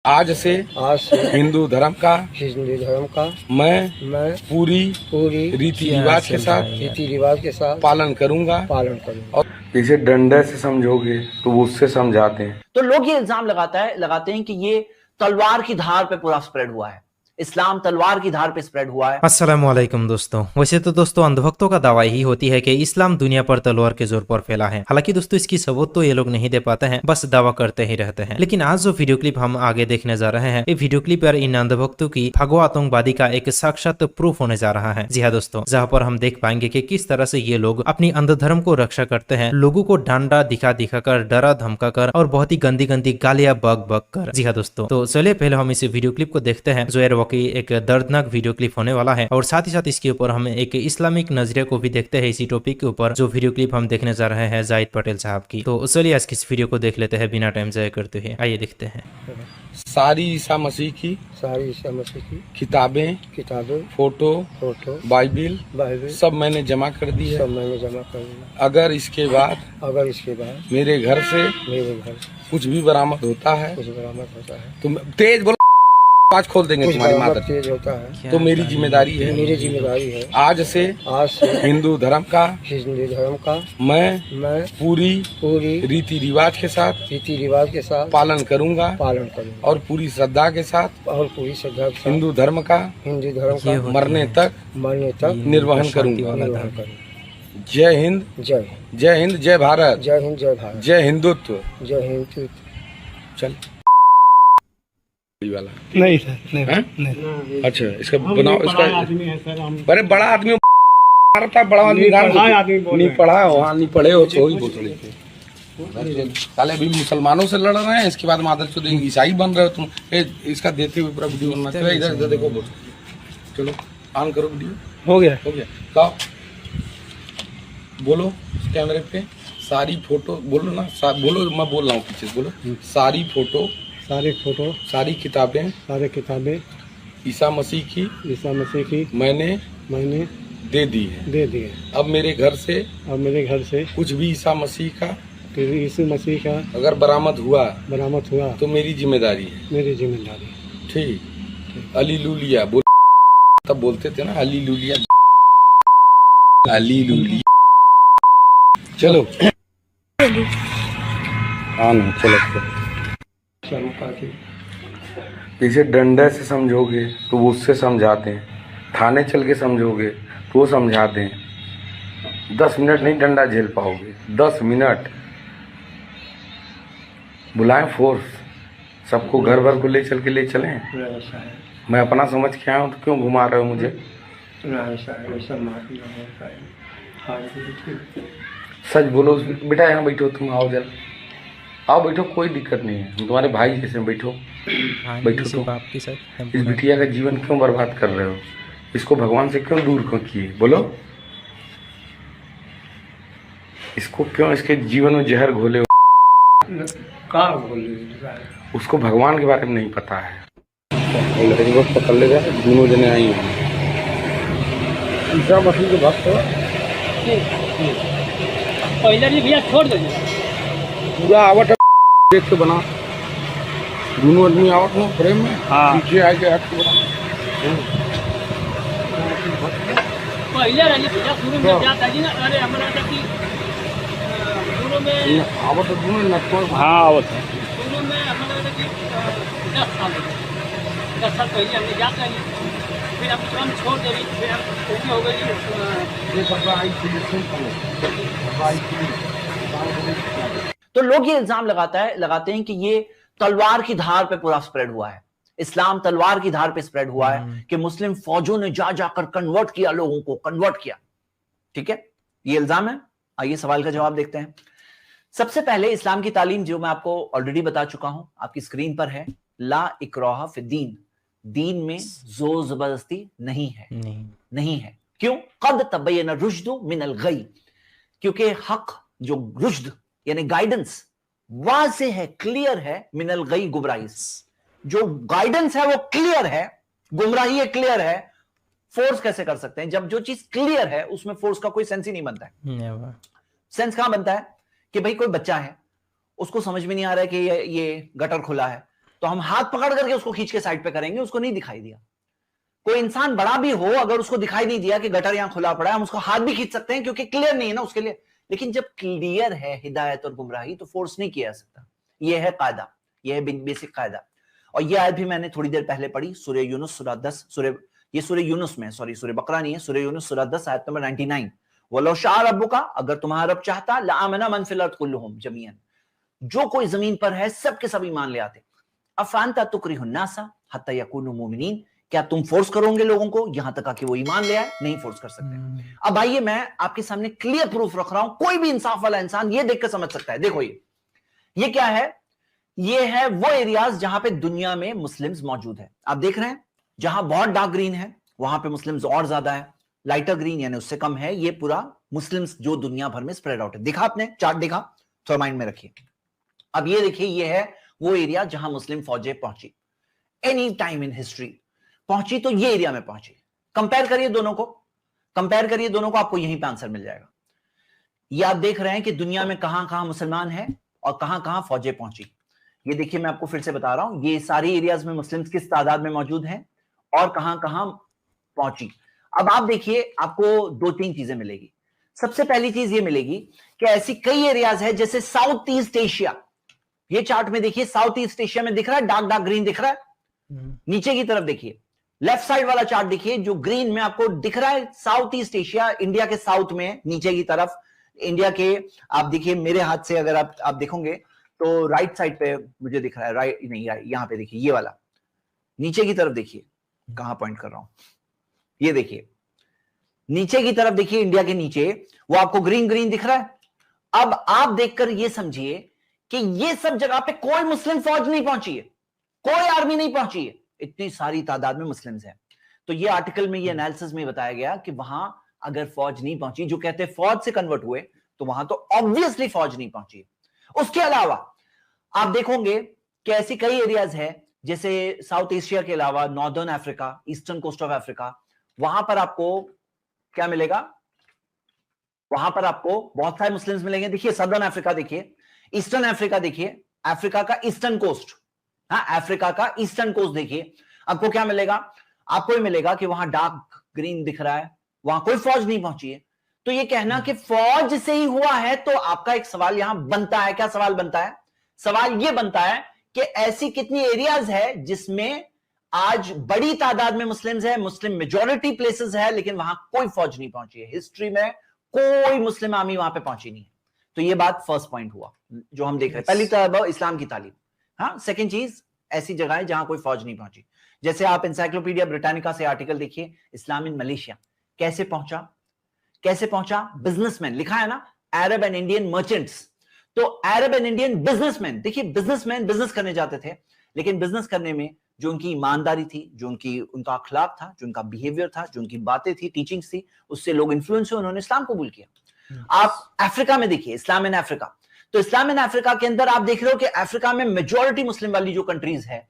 आज से हिंदू धर्म का मैं पूरी रीति रिवाज के साथ पालन करूंगा। और इसे डंडे से समझोगे तो वो उससे समझाते हैं। तो लोग ये इल्जाम लगाते हैं कि ये तलवार की धार पे पूरा स्प्रेड हुआ है, इस्लाम तलवार की धार पे स्प्रेड हुआ है। अस्सलामुअलैकुम दोस्तों। वैसे तो दोस्तों अंधभक्तों का दावा ही होती है कि इस्लाम दुनिया पर तलवार के जोर पर फैला है। हालांकि दोस्तों इसकी सबूत तो ये लोग नहीं दे पाते हैं, बस दावा करते ही रहते हैं। लेकिन आज जो वीडियो क्लिप हम आगे देखने जा रहे हैं, ये वीडियो क्लिप पर इन अंधभक्तों की भगवा आतंकवादी का एक साक्षात प्रूफ होने जा रहा है। जी हाँ दोस्तों, जहाँ पर हम देख पाएंगे कि किस तरह से ये लोग अपनी अंध धर्म को रक्षा करते हैं, लोगों को डांडा दिखा कर, डरा धमका कर और बहुत ही गंदी गंदी गालियां बक कर। जी हाँ दोस्तों, तो चलिए पहले हम इस वीडियो क्लिप को देखते हैं, जो वाकई एक दर्दनाक वीडियो क्लिप होने वाला है। और साथ ही साथ इसके ऊपर हम एक इस्लामिक नजरिया को भी देखते हैं इसी टॉपिक के ऊपर, जो वीडियो क्लिप हम देखने जा रहे हैं जाहिद पटेल साहब की। तो चलिए आज की इस वीडियो को देख लेते हैं बिना टाइम जाया करते हुए। आइए देखते हैं। सारी ईसा मसीह की किताबें, फोटो, बाइबिल सब मैंने जमा कर दी है। अगर इसके बाद मेरे घर से कुछ भी बरामद होता है तो तेज बोलो, आज खोल देंगे तुम्हारी माता। तेज होता है तो मेरी जिम्मेदारी है। आज से हिंदू धर्म का मैं पूरी रीति रिवाज के साथ पालन करूंगा और पूरी श्रद्धा के साथ हिंदू धर्म का मरने तक निर्वहन करूंगा। जय हिंद, जय भारत, जय हिंदुत्व। चल वाला नहीं सर, नहीं। अच्छा, इसका बनाओ। इसका अरे बड़ा आदमी मारता, बड़ा आदमी नहीं पढ़ा वहाँ, नहीं पढ़े हो तो ही बोल। साले अभी मुसलमानों से लड़ रहे हैं, इसके बाद मादर चौधरी ईसाई बन रहे हो तुम। इसका देते हुए पूरा वीडियो बनना चाहिए। इधर देखो, बोलो। चलो ऑन करो वीडियो। हो गया कहो, बोलो कैमरे पे। सारी फोटो बोलो ना, बोलो, मैं बोल रहा हूँ पीछे बोलो। सारी फोटो, सारी किताबें ईसा मसीह की मैंने दे दी है। अब मेरे घर से कुछ भी ईसा मसीह का अगर बरामद हुआ तो मेरी जिम्मेदारी है। ठीक। अली लूलिया बोल, तब बोलते थे ना अली लूलिया। चलो चलो। इसे डंडे से समझोगे तो वो उससे समझाते हैं, थाने चल के समझोगे तो वो समझाते हैं। 10 मिनट नहीं डंडा झेल पाओगे, 10 मिनट। बुलाएं फोर्स, सबको घर भर को ले चलें। मैं अपना समझ के आया हूँ तो क्यों घुमा रहे हो मुझे? सच बोलो बेटा, यहाँ बैठो, तुम आओ जरा, आओ बैठो, कोई दिक्कत नहीं है, हम तुम्हारे भाई जैसे बैठो तुम। इस बिटिया का जीवन क्यों बर्बाद कर रहे हो? इसको भगवान से क्यों दूर क्यों किए? बोलो, इसको क्यों इसके जीवन में जहर घोले हो? उसको भगवान के बारे में नहीं पता है। पकड़ ले गए, दोनों जने आई हैं। ईसा मसीह के भक्त पहले भैया छोड़ दो, पूरा आवट देख के बना, दोनों आदमी आवट ना फ्रेम में। हाँ, पीछे आके हट के बना। पहले रही भैया शुरू में क्या था जी ना, अरे हमारा था कि शुरू में आवट दोनों नटवर। हाँ, आवट शुरू में हमारा था कि 10 साल पहले हमने जाता है, फिर हम छोड़ दे, फिर हम हो गई। तो लोग ये इल्जाम लगाते हैं कि ये तलवार की धार पे पूरा स्प्रेड हुआ है, इस्लाम तलवार की धार पे स्प्रेड हुआ है, कि मुस्लिम फौजों ने जाकर कन्वर्ट किया, लोगों को कन्वर्ट किया। ठीक है, ये इल्जाम है। आइए सवाल का जवाब देखते हैं। सबसे पहले इस्लाम की तालीम जो मैं आपको ऑलरेडी बता चुका हूं, आपकी स्क्रीन पर है। ला इकराह फिद्दीन, दीन में जोर जबरदस्ती नहीं है। क्यों? कद तबय्यन रुश्द मिनल गई, क्योंकि हक जो रुश्द यानी गाइडेंस वाज़ेह है, क्लियर है, मिनल गई गुमराही, जो गाइडेंस है वो क्लियर है, गुमराही है क्लियर है। फोर्स कैसे कर सकते हैं जब जो चीज क्लियर है उसमें फोर्स का कोई सेंस ही नहीं बनता है। सेंस कहां बनता है कि भाई कोई बच्चा है, उसको समझ में नहीं आ रहा है कि ये गटर खुला है, तो तो हम हाथ पकड़ करके उसको खींच के साइड पे करेंगे, उसको नहीं दिखाई दिया। कोई इंसान बड़ा भी हो, अगर उसको दिखाई नहीं दिया कि गटर यहां खुला पड़ा है, हम उसको हाथ भी खींच सकते हैं क्योंकि क्लियर नहीं है ना उसके लिए। लेकिन जब क्लियर है हिदायत और गुमराही तो फोर्स नहीं किया जा सकता। यह है कायदा, यह है बेसिक कायदा। और यह आयत भी मैंने थोड़ी देर पहले पढ़ी, सूरह यूनुस सूरह 10, ये सूरह यूनुस में, सॉरी सूरह बकरा नहीं है, सूरह यूनुस सूरह 10 आयत नंबर 99। वलो शाअ रब्बुका, अगर तुम्हारा रब चाहता, लआमना मन फिल अर्द कुल्लुहुम जमीअन, जो कोई जमीन पर है सब के सब ईमान ले आते। अफांता तुकरिहुन नासा हत्ता यकूनु मुमिनीन, क्या तुम फोर्स करोगे लोगों को यहां तक कि वो ईमान ले आए? नहीं फोर्स कर सकते। अब आइए मैं आपके सामने क्लियर प्रूफ रख रहा हूं, कोई भी इंसाफ वाला इंसान ये देखकर समझ सकता है। देखो ये क्या है? ये है वो एरियाज जहां पे दुनिया में मुस्लिम्स मौजूद है। आप देख रहे हैं जहां बहुत डार्क ग्रीन है वहां पे मुस्लिम्स और ज्यादा है, लाइटर ग्रीन यानी उससे कम है। ये पूरा मुस्लिम्स जो दुनिया भर में स्प्रेड आउट है। देखा आपने चार्ट? देखा? थोड़ा माइंड में रखिए। अब ये देखिए, ये है वो एरिया जहां मुस्लिम फौजें पहुंची, एनी टाइम इन हिस्ट्री पहुंची तो ये एरिया में पहुंची। कंपेयर करिए दोनों को, कंपेयर करिए दोनों को, आपको यहीं पे आंसर मिल जाएगा। ये आप देख रहे हैं कि दुनिया में कहां कहां मुसलमान हैं और कहां कहां फौजें पहुंची। ये देखिए, मैं आपको फिर से बता रहा हूं, ये सारी एरियाज में मुस्लिम्स किस तादाद में मौजूद हैं और कहां कहां पहुंची। अब आप देखिए, आपको दो तीन चीजें मिलेगी। सबसे पहली चीज ये मिलेगी कि ऐसी कई एरियाज है जैसे साउथ ईस्ट एशिया। ये चार्ट में देखिए, साउथ ईस्ट एशिया में दिख रहा है डार्क डार्क ग्रीन दिख रहा है। नीचे की तरफ देखिए, लेफ्ट साइड वाला चार्ट देखिए, जो ग्रीन में आपको दिख रहा है साउथ ईस्ट एशिया, इंडिया के साउथ में नीचे की तरफ, इंडिया के आप देखिए मेरे हाथ से अगर आप देखोगे तो राइट साइड पे मुझे दिख रहा है, राइट नहीं यहां पे देखिए, ये वाला नीचे की तरफ देखिए, कहां पॉइंट कर रहा हूं, ये देखिए नीचे की तरफ देखिए, इंडिया के नीचे वो आपको ग्रीन ग्रीन दिख रहा है। अब आप देखकर ये समझिए कि ये सब जगह पे कोई मुस्लिम फौज नहीं पहुंची है, कोई आर्मी नहीं पहुंची है, इतनी सारी तादाद में मुस्लिम्स हैं। तो ये आर्टिकल में, ये एनालिसिस में बताया गया कि वहां अगर फौज नहीं पहुंची, जो कहते हैं फौज से कन्वर्ट हुए, तो वहां तो ऑब्वियसली फौज नहीं पहुंची। उसके अलावा आप देखोगे कि ऐसी कई एरियाज है जैसे साउथ एशिया के अलावा northern Africa, eastern coast of Africa, वहां पर आपको क्या मिलेगा? वहां पर आपको बहुत सारे मुस्लिम्स मिलेंगे। देखिए सदर्न अफ्रीका देखिए, ईस्टर्न अफ्रीका देखिए, अफ्रीका का ईस्टर्न कोस्ट, हाँ अफ्रीका का ईस्टर्न कोस्ट देखिए, आपको क्या मिलेगा? आपको ये मिलेगा कि वहां डार्क ग्रीन दिख रहा है, वहां कोई फौज नहीं पहुंची है। तो ये कहना कि फौज से ही हुआ है, तो आपका एक सवाल यहां बनता है। क्या सवाल बनता है? सवाल यह बनता है कि ऐसी कितनी एरियाज है जिसमें आज बड़ी तादाद में मुस्लिम्स है, मुस्लिम मेजॉरिटी प्लेसेस है, लेकिन वहां कोई फौज नहीं पहुंची है। हिस्ट्री में कोई मुस्लिम आर्मी वहां पे पहुंची नहीं है। तो ये बात फर्स्ट पॉइंट हुआ जो हम देख रहे हैं। पहली तरफ इस्लाम की तालीम, हाँ। सेकंड चीज, ऐसी जगह है जहां कोई फौज नहीं पहुंची। जैसे आप एनसाइक्लोपीडिया ब्रिटानिका से आर्टिकल देखिए, इस्लाम इन मलेशिया कैसे पहुंचा, कैसे पहुंचा? बिजनेसमैन लिखा है ना, अरब एंड इंडियन मर्चेंट्स। तो अरब एंड इंडियन बिजनेसमैन, देखिए बिजनेसमैन बिजनेस करने जाते थे, लेकिन बिजनेस करने में जो उनकी ईमानदारी थी, जो उनका अखलाक था, जो उनका बिहेवियर था, जो उनकी बातें थी, टीचिंग्स थी, उससे लोग इन्फ्लुएंस हुए, उन्होंने इस्लाम कबूल किया। आप अफ्रीका में देखिए, इस्लाम इन अफ्रीका, तो इस्लाम इन अफ्रीका के अंदर आप देख रहे हो कि अफ्रीका में मेजॉरिटी मुस्लिम वाली जो कंट्रीज है,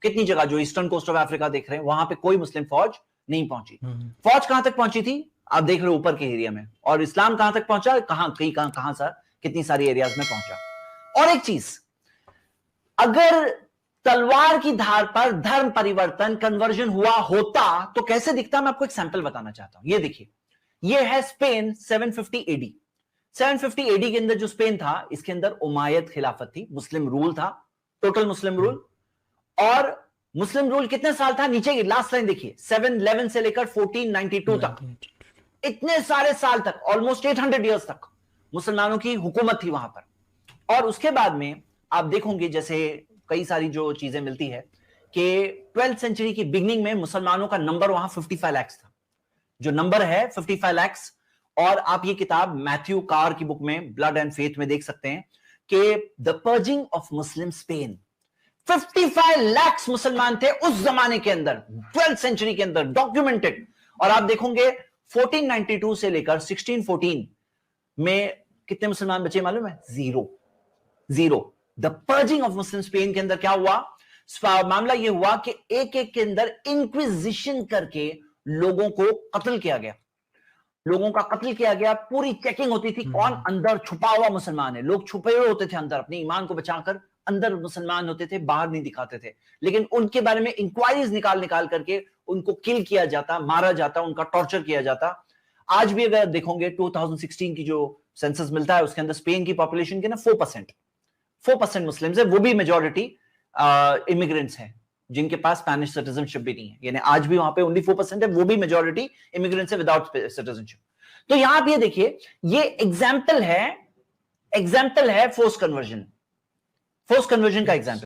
कितनी जगह जो ईस्टर्न कोस्ट ऑफ अफ्रीका देख रहे हैं, वहां पे कोई मुस्लिम फौज नहीं पहुंची। फौज कहां तक पहुंची थी? आप देख रहे हो ऊपर के एरिया में। और इस्लाम कहां तक पहुंचा? कहां सर, कितनी सारी एरियाज में पहुंचा। और एक चीज, अगर तलवार की धार पर धर्म परिवर्तन, कन्वर्जन हुआ होता तो कैसे दिखता? मैं आपको एक सैंपल बताना चाहता हूं। ये देखिए, ये है स्पेन 750 एडी। 750 एडी के अंदर जो स्पेन था, इसके अंदर उमायद खिलाफत थी, मुस्लिम रूल था, टोटल मुस्लिम रूल। और मुस्लिम रूल कितने साल था? नीचे की लास्ट लाइन देखिए, 711 से लेकर 1492 तक, इतने सारे साल तक, ऑलमोस्ट 800 ईयर्स तक मुसलमानों की हुकूमत थी वहां पर। और उसके बाद में आप देखोगे जैसे कई सारी जो चीजें मिलती है कि 12th सेंचुरी की बिगनिंग में मुसलमानों का नंबर वहां 55 लाख था, जो नंबर है 55 लाख। और आप ये किताब मैथ्यू कार की बुक में ब्लड एंड फेथ में देख सकते हैं कि the purging of Muslim Spain, 55 lakh मुसलमान थे उस जमाने के अंदर, 12th सेंचुरी के अंदर, डॉक्यूमेंटेड। और आप देखोगे 1492 से लेकर 1614 में कितने मुसलमान बचे मालूम है? Zero. The purging of Muslim Spain के अंदर क्या हुआ? मामला यह हुआ कि एक एक के अंदर इंक्विजिशन करके लोगों को कत्ल किया गया, लोगों का कत्ल किया गया। पूरी चेकिंग होती थी कौन अंदर छुपा हुआ मुसलमान है। लोग छुपे हुए होते थे अंदर, अपने ईमान को बचाकर अंदर मुसलमान होते थे, बाहर नहीं दिखाते थे, लेकिन उनके बारे में इंक्वायरीज निकाल निकाल करके उनको किल किया जाता, मारा जाता, उनका टॉर्चर किया जाता। आज भी अगर देखोगे 2016 की जो सेंसस मिलता है उसके अंदर स्पेन की पॉपुलेशन के ना 4% मुस्लिम्स है, वो भी मेजॉरिटी इमिग्रेंट्स हैं जिनके पास स्पेनिश सिटीजनशिप भी नहीं है, यानी आज भी वहां पे ओनली 4% है, वो भी मेजॉरिटी इमिग्रेंट्स है विदाउट सिटीजनशिप। तो यहां पे देखिए, ये एग्जाम्पल है फोर्स कन्वर्जन का एग्जाम्पल।